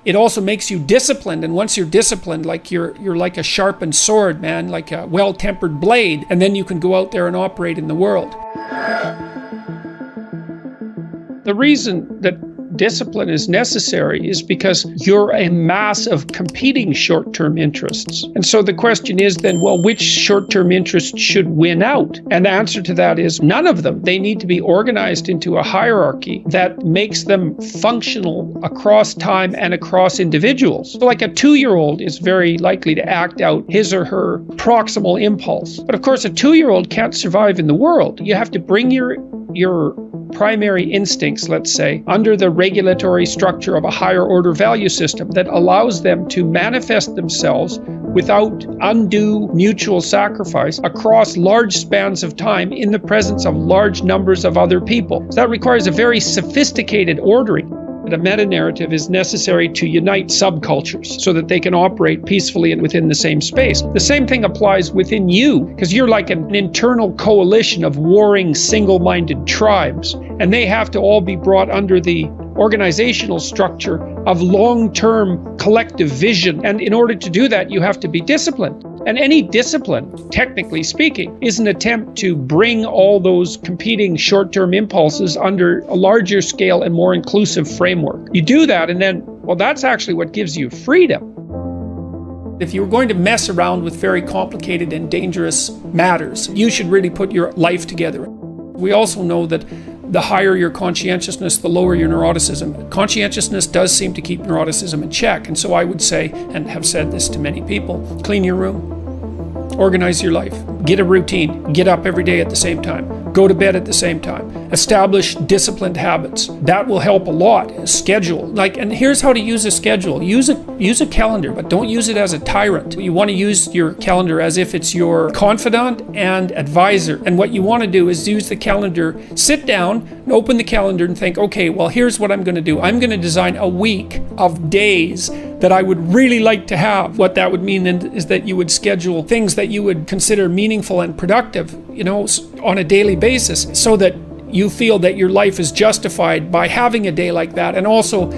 It also makes you disciplined, and once you're disciplined, like you're like a sharpened sword, man, like a well-tempered blade, and then you can go out there and operate in the world. The reason that discipline is necessary is because you're a mass of competing short-term interests. And so the question is then, well, which short-term interests should win out? And the answer to that is none of them. They need to be organized into a hierarchy that makes them functional across time and across individuals. So like a 2-year-old is very likely to act out his or her proximal impulse. But of course, a 2-year-old can't survive in the world. You have to bring your primary instincts, let's say, under the regulatory structure of a higher order value system that allows them to manifest themselves without undue mutual sacrifice across large spans of time in the presence of large numbers of other people. So that requires a very sophisticated ordering. A meta-narrative is necessary to unite subcultures so that they can operate peacefully and within the same space. The same thing applies within you, because you're like an internal coalition of warring single-minded tribes, and they have to all be brought under the organizational structure of long-term collective vision. And in order to do that, you have to be disciplined. And any discipline, technically speaking, is an attempt to bring all those competing short-term impulses under a larger scale and more inclusive framework. You do that, and then, well, that's actually what gives you freedom. If you're going to mess around with very complicated and dangerous matters, you should really put your life together. We also know that the higher your conscientiousness, the lower your neuroticism. Conscientiousness does seem to keep neuroticism in check. And so I would say, and have said this to many people, clean your room, organize your life, get a routine, get up every day at the same time, go to bed at the same time, establish disciplined habits. That will help a lot. Schedule, and here's how to use a schedule. Use a calendar, but don't use it as a tyrant. You want to use your calendar as if it's your confidant and advisor. And what you want to do is use the calendar, sit down, and open the calendar and think, okay, well, here's what I'm going to do. I'm going to design a week of days that I would really like to have. What that would mean is that you would schedule things that you would consider meaningful and productive, on a daily basis, so that you feel that your life is justified by having a day like that, and also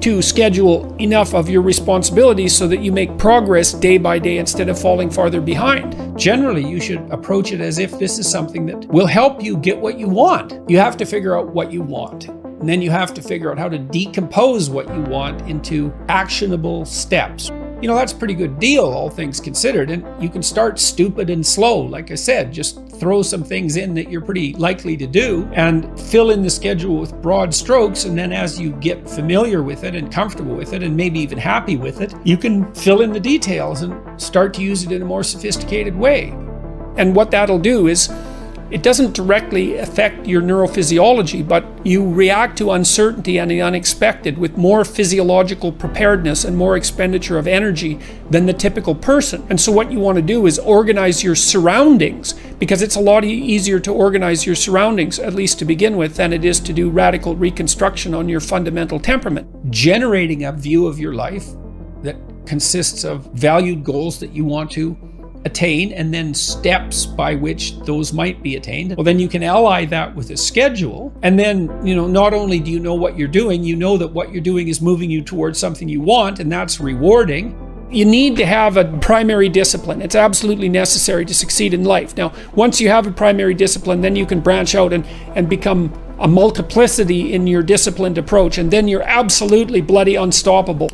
to schedule enough of your responsibilities so that you make progress day by day instead of falling farther behind. Generally, you should approach it as if this is something that will help you get what you want. You have to figure out what you want. And then you have to figure out how to decompose what you want into actionable steps. That's a pretty good deal, all things considered. And you can start stupid and slow. Like I said, just throw some things in that you're pretty likely to do and fill in the schedule with broad strokes. And then as you get familiar with it and comfortable with it and maybe even happy with it, you can fill in the details and start to use it in a more sophisticated way. And what that'll do is, it doesn't directly affect your neurophysiology, but you react to uncertainty and the unexpected with more physiological preparedness and more expenditure of energy than the typical person. And so what you want to do is organize your surroundings, because it's a lot easier to organize your surroundings, at least to begin with, than it is to do radical reconstruction on your fundamental temperament. Generating a view of your life that consists of valued goals that you want to attain, and then steps by which those might be attained. Well, then you can ally that with a schedule, and then not only do you know what you're doing, you know that what you're doing is moving you towards something you want, and that's rewarding. You need to have a primary discipline. It's absolutely necessary to succeed in life. Now, once you have a primary discipline, then you can branch out and become a multiplicity in your disciplined approach, and then you're absolutely bloody unstoppable.